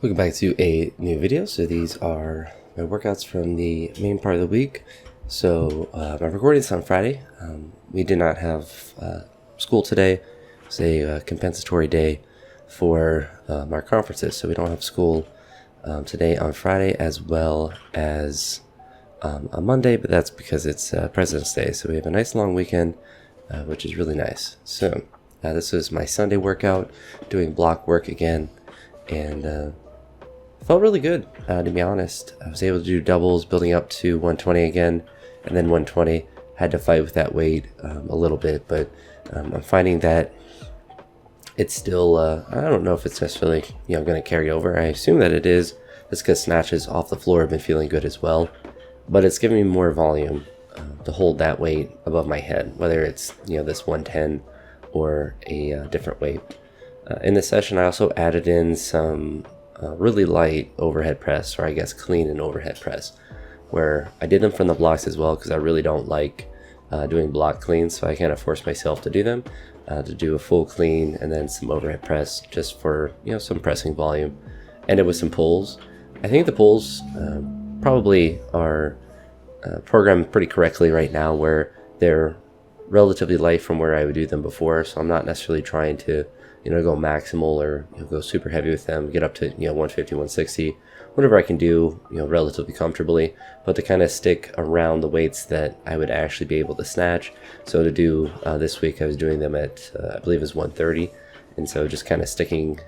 Welcome back to a new video. So these are my workouts from the main part of the week. So I'm recording this on Friday. We did not have school today. It's a compensatory day for our conferences. So we don't have school today on Friday as well as on Monday, but that's because it's President's Day. So we have a nice long weekend, which is really nice. So this is my Sunday workout, doing block work again, and felt really good, to be honest. I was able to do doubles, building up to 120 again, and then 120. Had to fight with that weight a little bit, but I'm finding that it's still, I don't know if it's necessarily, going to carry over. I assume that it is, just because snatches off the floor have been feeling good as well. But it's giving me more volume to hold that weight above my head, whether it's, this 110 or a different weight. In this session, I also added in some really light overhead press, or I guess clean and overhead press, where I did them from the blocks as well because I really don't like doing block cleans, so I kind of forced myself to do them, to do a full clean and then some overhead press just for some pressing volume. And it was some pulls. I think the pulls probably are programmed pretty correctly right now, where they're relatively light from where I would do them before, so I'm not necessarily trying to go maximal or go super heavy with them, get up to 150, 160, whatever I can do relatively comfortably, but to kind of stick around the weights that I would actually be able to snatch. So to do this week, I was doing them at I believe it was 130, and so just kind of sticking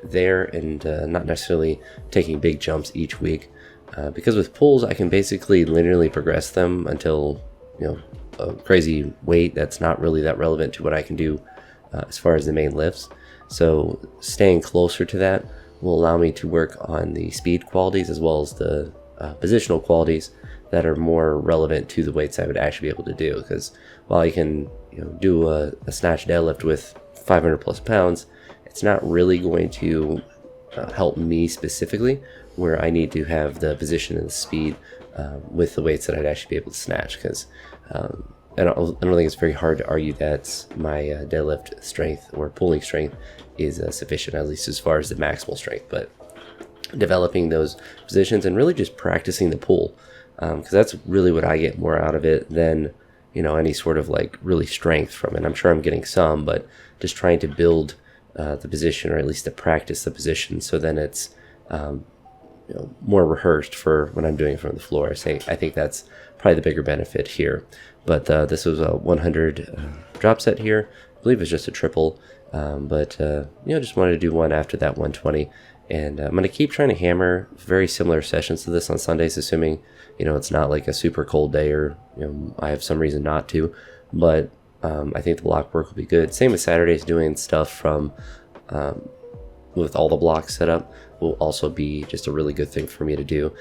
there and not necessarily taking big jumps each week, because with pulls I can basically linearly progress them until a crazy weight that's not really that relevant to what I can do as far as the main lifts. So staying closer to that will allow me to work on the speed qualities as well as the positional qualities that are more relevant to the weights I would actually be able to do. Because while I can do a snatch deadlift with 500 plus pounds, it's not really going to help me specifically, where I need to have the position and the speed with the weights that I'd actually be able to snatch. Because I don't think it's very hard to argue that my deadlift strength or pulling strength is sufficient, at least as far as the maximal strength. But developing those positions and really just practicing the pull, because that's really what I get more out of it than any sort of like really strength from it. I'm sure I'm getting some, but just trying to build the position, or at least to practice the position, so then it's more rehearsed for when I'm doing it from the floor. I think that's probably the bigger benefit here. But this was a 100 drop set here. I believe it's just a triple, but just wanted to do one after that 120. And I'm going to keep trying to hammer very similar sessions to this on Sundays, assuming it's not like a super cold day, or I have some reason not to. But I think the block work will be good. Same with Saturdays, doing stuff from with all the blocks set up will also be just a really good thing for me to do,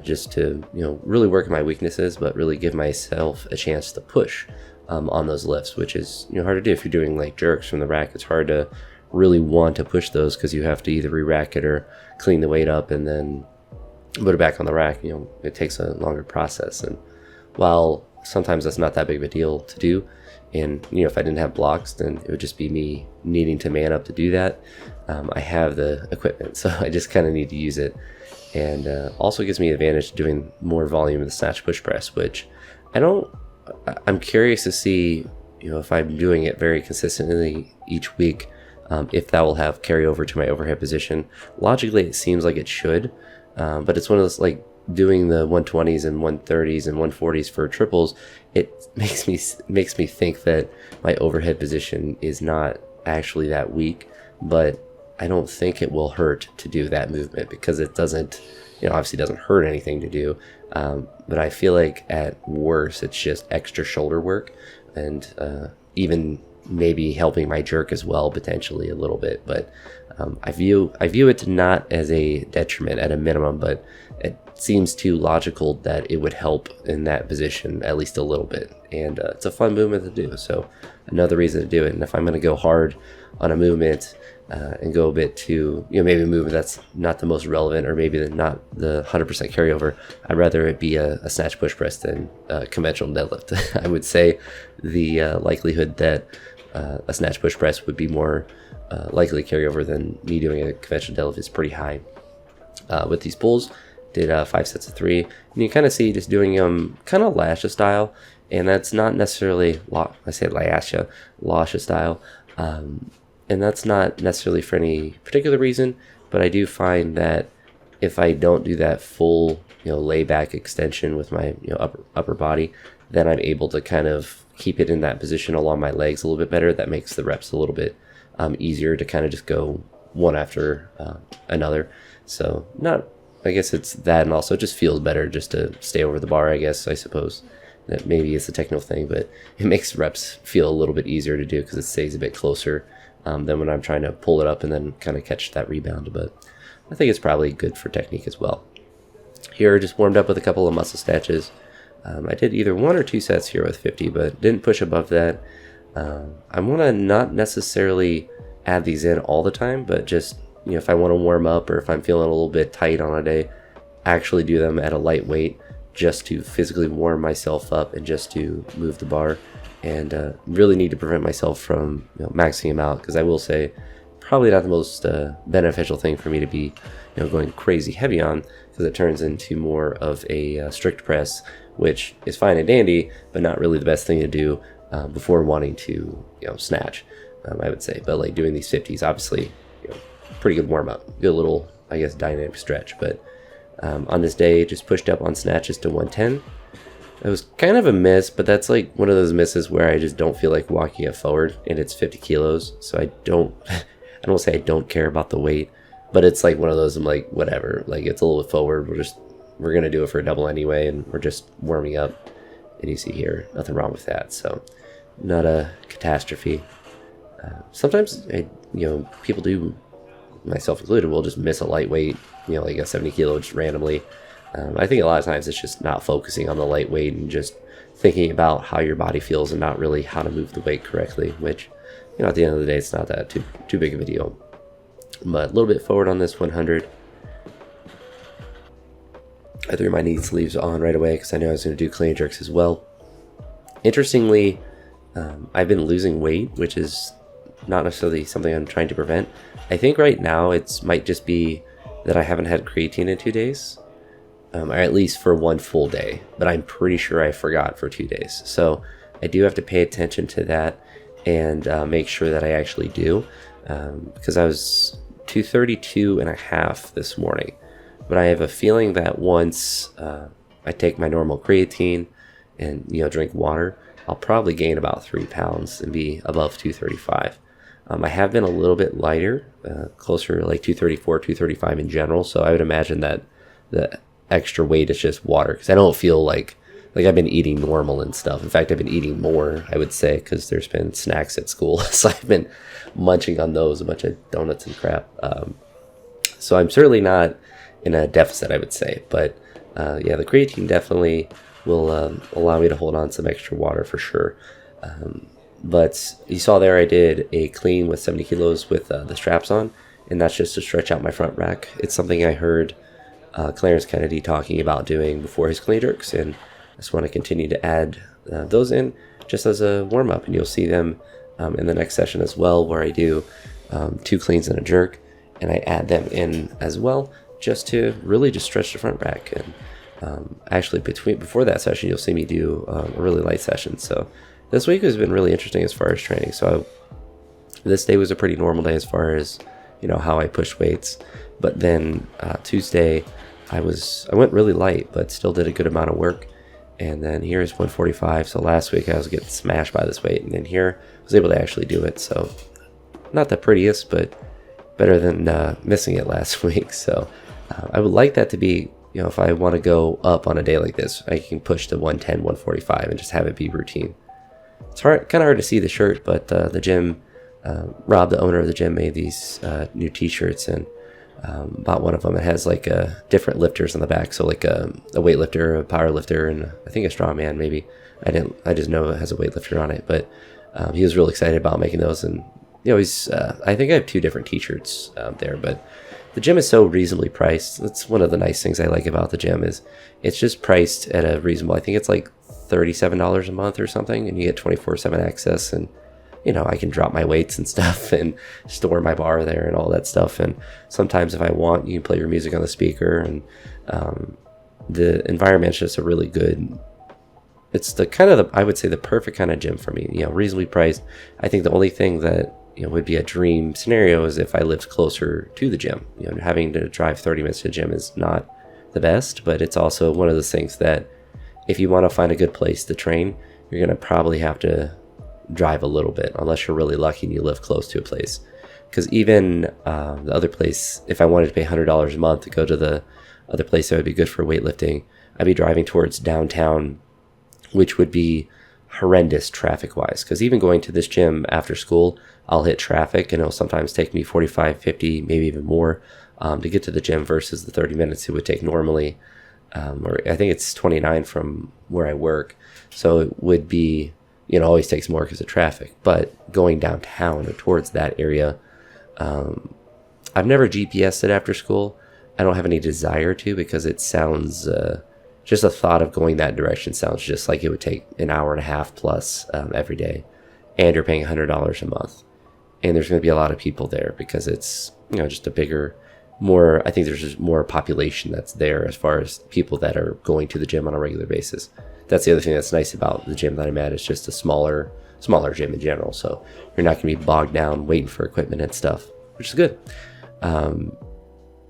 just to really work on my weaknesses, but really give myself a chance to push on those lifts, which is hard to do. If you're doing like jerks from the rack, it's hard to really want to push those, because you have to either re-rack it or clean the weight up and then put it back on the rack. It takes a longer process, and while sometimes that's not that big of a deal to do, and if I didn't have blocks, then it would just be me needing to man up to do that. I have the equipment, so I just kind of need to use it. And also gives me advantage doing more volume in the snatch push press, which I'm curious to see if I'm doing it very consistently each week, if that will have carryover to my overhead position. Logically it seems like it should, but it's one of those, like doing the 120s and 130s and 140s for triples, it makes me think that my overhead position is not actually that weak. But I don't think it will hurt to do that movement, because it doesn't, obviously doesn't hurt anything to do. But I feel like at worst, it's just extra shoulder work, and even maybe helping my jerk as well, potentially a little bit. But I view it not as a detriment at a minimum, but it seems too logical that it would help in that position at least a little bit. And it's a fun movement to do, so another reason to do it. And if I'm going to go hard on a movement and go a bit to maybe a movement that's not the most relevant, or maybe not the 100% carryover, I'd rather it be a snatch push press than a conventional deadlift. I would say the likelihood that a snatch push press would be more likely carryover than me doing a conventional deadlift is pretty high. with these pulls. Did 5 sets of 3, and you kind of see just doing them kind of lasha style, and that's not necessarily lasha style, and that's not necessarily for any particular reason, but I do find that if I don't do that full lay back extension with my upper body, then I'm able to kind of keep it in that position along my legs a little bit better. That makes the reps a little bit easier to kind of just go one after another. So I guess it's that, and also it just feels better just to stay over the bar, I suppose. That maybe it's a technical thing, but it makes reps feel a little bit easier to do because it stays a bit closer than when I'm trying to pull it up and then kind of catch that rebound. But I think it's probably good for technique as well. Here, just warmed up with a couple of muscle snatches. I did either 1 or 2 sets here with 50, but didn't push above that. I want to not necessarily add these in all the time, but just if I want to warm up or if I'm feeling a little bit tight on a day, actually do them at a light weight just to physically warm myself up and just to move the bar, and really need to prevent myself from maxing them out, because I will say probably not the most beneficial thing for me to be going crazy heavy on, because it turns into more of a strict press, which is fine and dandy, but not really the best thing to do before wanting to snatch, I would say. But like doing these 50s, obviously pretty good warm up, good little dynamic stretch. But on this day, just pushed up on snatches to 110. It was kind of a miss, but that's like one of those misses where I just don't feel like walking it forward, and it's 50 kilos, so I don't say I don't care about the weight, but it's like one of those, I'm like, whatever, like it's a little bit forward, we're gonna do it for a double anyway, and we're just warming up, and you see here, nothing wrong with that, so not a catastrophe. Sometimes people do, myself included, will just miss a lightweight, like a 70 kilo just randomly. I think a lot of times it's just not focusing on the lightweight and just thinking about how your body feels and not really how to move the weight correctly, which at the end of the day, it's not that too big of a deal. But a little bit forward on this 100. I threw my knee sleeves on right away because I knew I was going to do clean jerks as well. Interestingly, I've been losing weight, which is not necessarily something I'm trying to prevent. I think right now it might just be that I haven't had creatine in 2 days, or at least for 1 full day, but I'm pretty sure I forgot for 2 days. So I do have to pay attention to that and make sure that I actually do, because I was 232 and a half this morning, but I have a feeling that once I take my normal creatine and drink water, I'll probably gain about 3 pounds and be above 235. I have been a little bit lighter, closer to like 234, 235 in general, so I would imagine that the extra weight is just water, because I don't feel like I've been eating normal and stuff. In fact, I've been eating more, I would say, because there's been snacks at school. So I've been munching on those, a bunch of donuts and crap. So I'm certainly not in a deficit, I would say. But yeah, the creatine definitely will allow me to hold on some extra water for sure. But you saw there I did a clean with 70 kilos with the straps on, and that's just to stretch out my front rack. It's something I heard Clarence Kennedy talking about doing before his clean jerks, and I just want to continue to add those in just as a warm-up, and you'll see them in the next session as well, where I do 2 cleans and a jerk, and I add them in as well just to really just stretch the front rack. And actually before that session, you'll see me do a really light session. So this week has been really interesting as far as training. So this day was a pretty normal day as far as how I push weights, but then Tuesday I went really light, but still did a good amount of work. And then here's 145. So last week I was getting smashed by this weight, and then here I was able to actually do it. So not the prettiest, but better than missing it last week. So I would like that to be, if I want to go up on a day like this, I can push to 110, 145 and just have it be routine. It's kind of hard to see the shirt, but the gym, Rob, the owner of the gym, made these new t-shirts, and bought one of them. It has like different lifters on the back, so like a weightlifter, a power lifter, and I think a strongman maybe. I just know it has a weightlifter on it, but he was really excited about making those. And he's I think I have 2 different t-shirts there, but the gym is so reasonably priced. That's one of the nice things I like about the gym, is it's just priced at a reasonable, I think it's like $37 a month or something, and you get 24/7 access, and I can drop my weights and stuff and store my bar there and all that stuff. And sometimes if I want, you can play your music on the speaker, and the environment's just a really good, it's the kind of I would say the perfect kind of gym for me, reasonably priced. I think the only thing that, would be a dream scenario is if I lived closer to the gym. Having to drive 30 minutes to the gym is not the best, but it's also one of those things that if you want to find a good place to train, you're going to probably have to drive a little bit, unless you're really lucky and you live close to a place. Because even the other place, if I wanted to pay $100 a month to go to the other place that would be good for weightlifting, I'd be driving towards downtown, which would be horrendous traffic wise. Because even going to this gym after school, I'll hit traffic, and it'll sometimes take me 45, 50, maybe even more to get to the gym versus the 30 minutes it would take normally. Or I think it's 29 from where I work. So it would be, always takes more because of traffic. But going downtown or towards that area, I've never GPSed it after school. I don't have any desire to, because it sounds, just the thought of going that direction sounds just like it would take an hour and a half plus every day. And you're paying $100 a month. And there's going to be a lot of people there because it's, just a bigger, I think there's just more population that's there as far as people that are going to the gym on a regular basis. That's the other thing that's nice about the gym that I'm at. It's just a smaller gym in general. So you're not going to be bogged down waiting for equipment and stuff, which is good.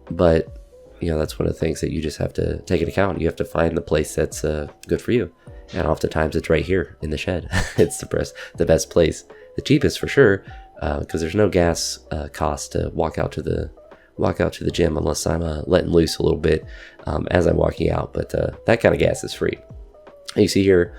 But, that's one of the things that you just have to take into account. You have to find the place that's good for you. And oftentimes it's right here in the shed. It's the best place. The cheapest for sure, because there's no gas cost to walk out to the gym unless I'm letting loose a little bit as I'm walking out. But that kind of gas is free. You see here,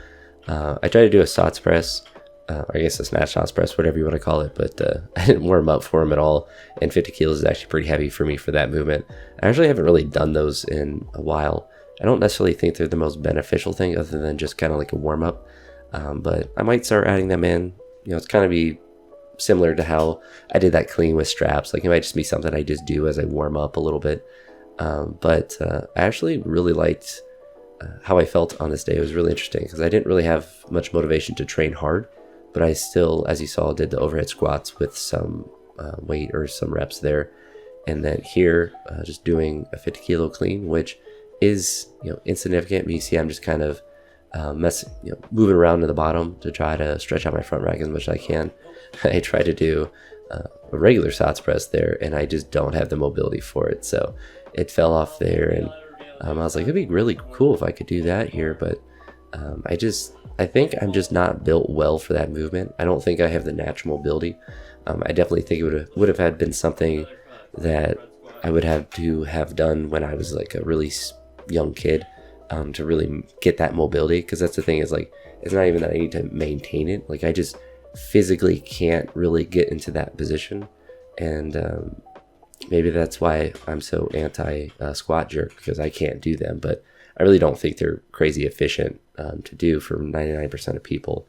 I tried to do a SOTS press, I guess a snatch SOTS press, whatever you want to call it, but I didn't warm up for them at all, and 50 kilos is actually pretty heavy for me for that movement. I actually haven't really done those in a while. I don't necessarily think they're the most beneficial thing other than just kind of like a warm-up, but I might start adding them in. It's kind of be similar to how I did that clean with straps. Like, it might just be something I just do as I warm up a little bit, but I actually really liked how I felt on this day. It was really interesting because I didn't really have much motivation to train hard, but I still, as you saw, did the overhead squats with some weight or some reps there. And then here, just doing a 50 kilo clean, which is, insignificant. But you see, I'm just kind of moving around to the bottom to try to stretch out my front rack as much as I can. I try to do a regular SOTS press there, and I just don't have the mobility for it. So it fell off there, and I was like, it'd be really cool if I could do that here, but I think I'm just not built well for that movement. I don't think I have the natural mobility. I definitely think it would have had been something that I would have to have done when I was like a really young kid to really get that mobility. Because that's the thing, is like, it's not even that I need to maintain it. Like, I just physically can't really get into that position, and maybe that's why I'm so anti squat jerk, because I can't do them. But I really don't think they're crazy efficient to do for 99% of people.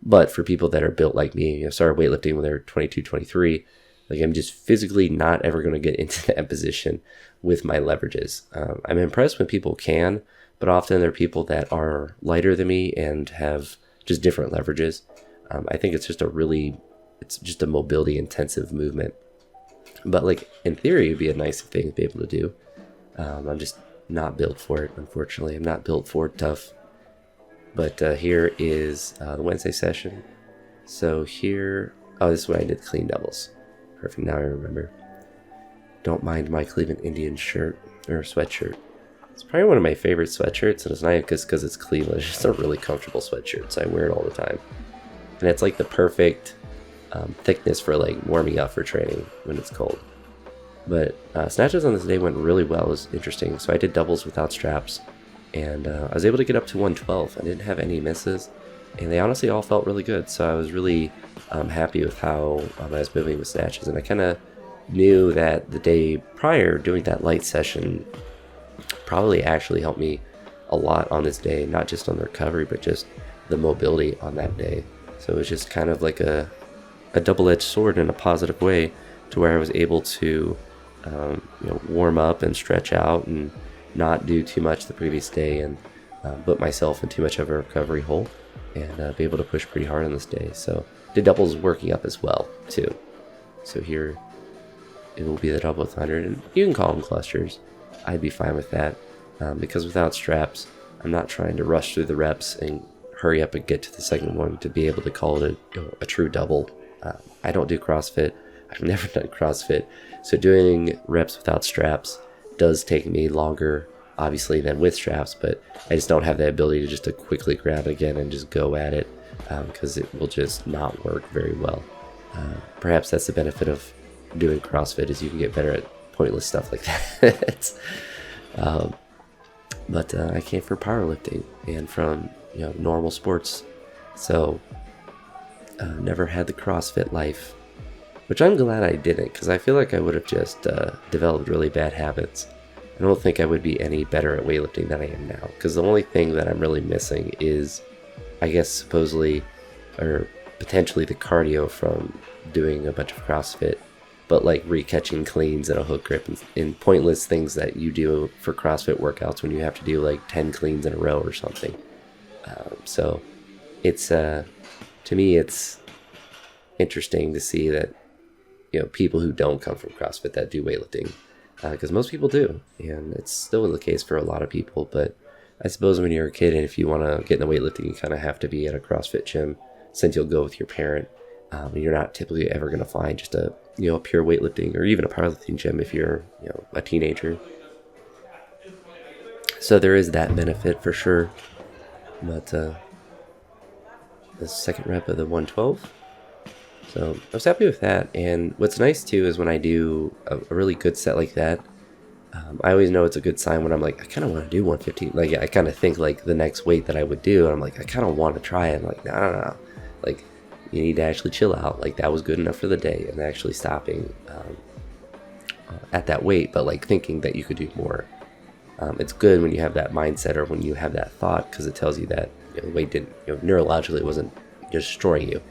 But for people that are built like me, started weightlifting when they're 22, 23, like, I'm just physically not ever going to get into that position with my leverages. I'm impressed when people can, but often they're people that are lighter than me and have just different leverages. I think it's just a mobility intensive movement. But like, in theory, it'd be a nice thing to be able to do. I'm just not built for it, unfortunately. I'm not built for it tough. But here is the Wednesday session. So here, this is when I did clean doubles. Perfect, now I remember. Don't mind my Cleveland Indians shirt, or sweatshirt. It's probably one of my favorite sweatshirts, and it's not just because it's Cleveland. It's just a really comfortable sweatshirt, so I wear it all the time. And it's like the perfect thickness for like warming up for training when it's cold. But snatches on this day went really well. It was interesting. So I did doubles without straps, and I was able to get up to 112. I didn't have any misses, and they honestly all felt really good. So I was really happy with how I was moving with snatches. And I kind of knew that the day prior, doing that light session probably actually helped me a lot on this day, not just on the recovery, but just the mobility on that day. So it was just kind of like a double-edged sword in a positive way, to where I was able to warm up and stretch out and not do too much the previous day, and put myself in too much of a recovery hole, and be able to push pretty hard on this day. So the doubles working up as well too. So here it will be the double with 100, and you can call them clusters. I'd be fine with that, because without straps, I'm not trying to rush through the reps and hurry up and get to the second one to be able to call it a true double. I don't do CrossFit. I've never done CrossFit, so doing reps without straps does take me longer, obviously, than with straps, but I just don't have the ability to just to quickly grab it again and just go at it, because it will just not work very well. Perhaps that's the benefit of doing CrossFit, is you can get better at pointless stuff like that. But I came from powerlifting and from normal sports, so never had the CrossFit life, which I'm glad I didn't, because I feel like I would have just developed really bad habits. I don't think I would be any better at weightlifting than I am now, because the only thing that I'm really missing is, I guess, supposedly or potentially the cardio from doing a bunch of CrossFit, but like re-catching cleans and a hook grip and pointless things that you do for CrossFit workouts when you have to do like 10 cleans in a row or something. So it's to me it's interesting to see that people who don't come from CrossFit that do weightlifting, because most people do, and it's still the case for a lot of people. But I suppose when you're a kid and if you want to get into weightlifting, you kind of have to be at a CrossFit gym, since you'll go with your parent. You're not typically ever going to find just a pure weightlifting or even a powerlifting gym if you're a teenager. So there is that benefit for sure. But the second rep of the 112. So I was happy with that. And what's nice too is when I do a really good set like that, I always know it's a good sign when I'm like, I kind of want to do 115. Like I kind of think like the next weight that I would do, and I'm like, I kind of want to try it. I'm like, no. Like, you need to actually chill out. Like, that was good enough for the day, and actually stopping at that weight, but like thinking that you could do more. It's good when you have that mindset or when you have that thought, because it tells you that the weight didn't, neurologically it wasn't destroying you.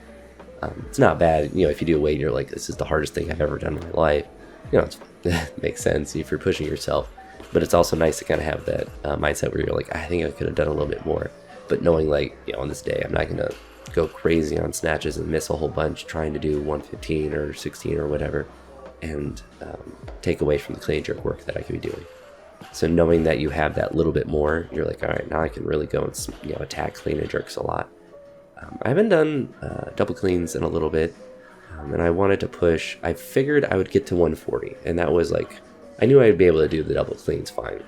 It's not bad, if you do a weight and you're like, this is the hardest thing I've ever done in my life. It makes sense if you're pushing yourself. But it's also nice to kind of have that mindset where you're like, I think I could have done a little bit more. But knowing like, on this day, I'm not going to go crazy on snatches and miss a whole bunch trying to do 115 or 16 or whatever, and take away from the clean and jerk work that I could be doing. So knowing that you have that little bit more, you're like, all right, now I can really go and attack clean and jerks a lot. I haven't done double cleans in a little bit, and I wanted to push. I figured I would get to 140, and that was like, I knew I'd be able to do the double cleans fine,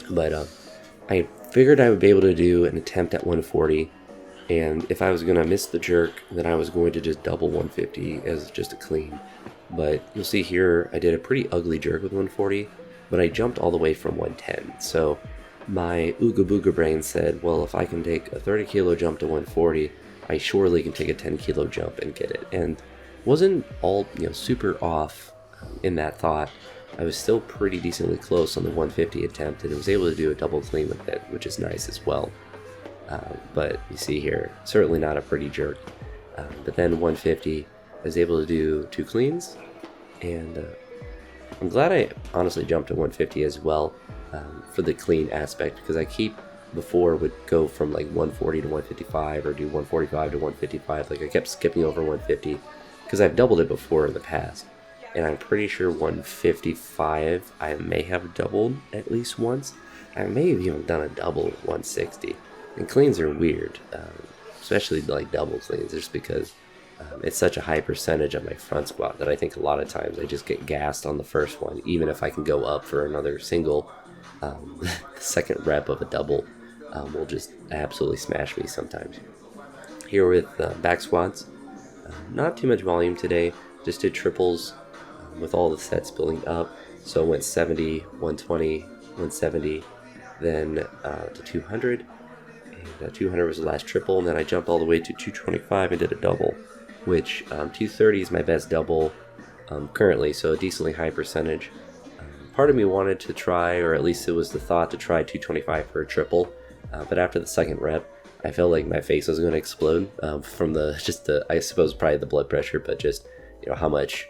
but I figured I would be able to do an attempt at 140, and if I was going to miss the jerk, then I was going to just double 150 as just a clean. But you'll see here, I did a pretty ugly jerk with 140, but I jumped all the way from 110. So my ooga booga brain said, well, if I can take a 30 kilo jump to 140, I surely can take a 10 kilo jump and get it. And wasn't all super off in that thought. I was still pretty decently close on the 150 attempt, and I was able to do a double clean with it, which is nice as well. But you see here, certainly not a pretty jerk. But then 150, I was able to do 2 cleans, and I'm glad I honestly jumped to 150 as well for the clean aspect, because I before would go from like 140 to 155 or do 145 to 155. Like I kept skipping over 150 because I've doubled it before in the past, and I'm pretty sure 155 I may have doubled at least once. I may have even done a double 160. And cleans are weird, especially like double cleans, just because it's such a high percentage of my front squat that I think a lot of times I just get gassed on the first one, even if I can go up for another single. The second rep of a double will just absolutely smash me sometimes. Here with back squats, not too much volume today, just did triples with all the sets building up. So went 70, 120, 170, then to 200. 200 was the last triple, and then I jumped all the way to 225 and did a double, which 230 is my best double currently, so a decently high percentage. Part of me wanted to try, or at least it was the thought to try 225 for a triple, but after the second rep, I felt like my face was going to explode from I suppose probably the blood pressure, but just how much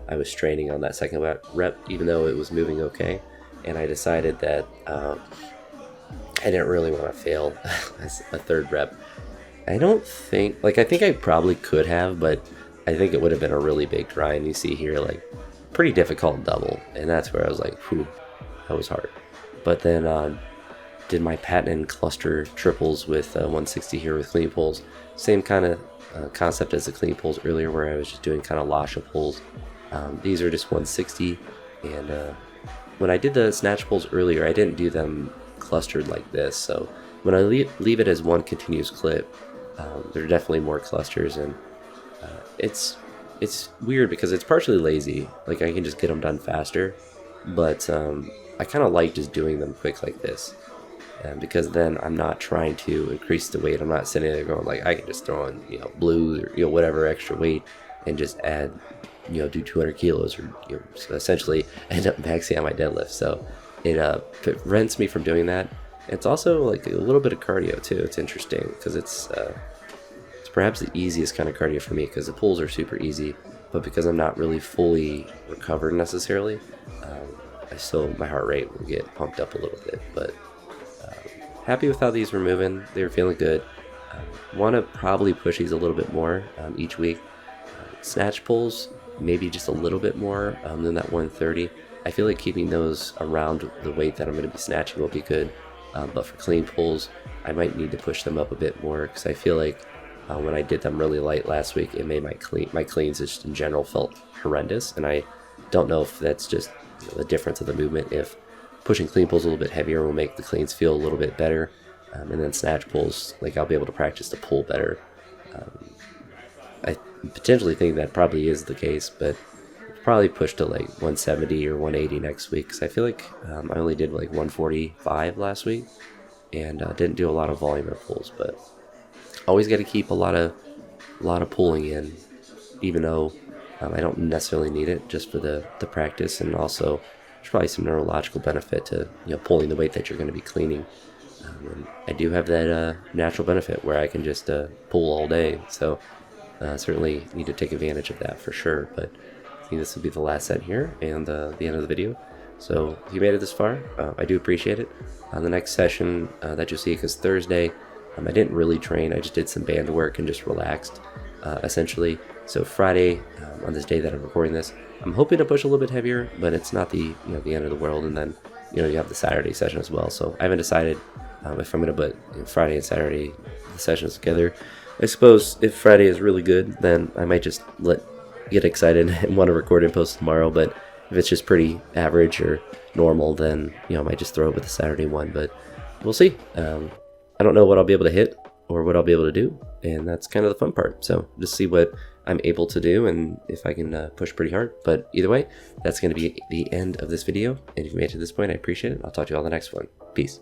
I was straining on that second rep, even though it was moving okay, and I decided that I didn't really want to fail a third rep, I don't think, like, I think I probably could have, but I think it would have been a really big grind. You see here, like, pretty difficult double, and that's where I was like, whew, that was hard. But then did my patent cluster triples with 160 here with clean pulls. Same kind of concept as the clean pulls earlier, where I was just doing kind of lasha pulls. These are just 160, and when I did the snatch pulls earlier, I didn't do them clustered like this. So when I leave it as one continuous clip, there are definitely more clusters, and it's weird because it's partially lazy. Like, I can just get them done faster, but I kind of like just doing them quick like this, because then I'm not trying to increase the weight. I'm not sitting there going like, I can just throw in, you know, blues or, you know, whatever extra weight and just add, you know, do 200 kilos or, you know, so essentially end up maxing out my deadlift. So it prevents me from doing that. It's also like a little bit of cardio too. It's interesting because it's perhaps the easiest kind of cardio for me, because the pulls are super easy, but because I'm not really fully recovered necessarily, my heart rate will get pumped up a little bit. But happy with how these were moving. They were feeling good. Want to probably push these a little bit more each week. Snatch pulls, maybe just a little bit more than that 130. I feel like keeping those around the weight that I'm going to be snatching will be good. But for clean pulls, I might need to push them up a bit more, because I feel like when I did them really light last week, it made my cleans just in general felt horrendous. And I don't know if that's just, you know, the difference of the movement. If pushing clean pulls a little bit heavier will make the cleans feel a little bit better, and then snatch pulls, like, I'll be able to practice to pull better. I potentially think that probably is the case, but probably push to like 170 or 180 next week, because I feel like I only did like 145 last week and didn't do a lot of volume or pulls. But always got to keep a lot of pulling in, even though I don't necessarily need it, just for the practice. And also there's probably some neurological benefit to, you know, pulling the weight that you're going to be cleaning. And I do have that natural benefit where I can just pull all day, so certainly need to take advantage of that for sure. But I think this will be the last set here and the end of the video. So if you made it this far, I do appreciate it. The next session that you'll see is Thursday. I didn't really train, I just did some band work and just relaxed, essentially. So Friday, on this day that I'm recording this, I'm hoping to push a little bit heavier, but it's not the the end of the world. And then, you know, you have the Saturday session as well. So I haven't decided if I'm going to put, you know, Friday and Saturday the sessions together. I suppose if Friday is really good, then I might just get excited and want to record and post tomorrow. But if it's just pretty average or normal, then, you know, I might just throw it with the Saturday one. But we'll see. I don't know what I'll be able to hit or what I'll be able to do, and that's kind of the fun part. So just see what I'm able to do and if I can push pretty hard. But either way, that's going to be the end of this video. And if you made it to this point, I appreciate it. I'll talk to you all in the next one. Peace.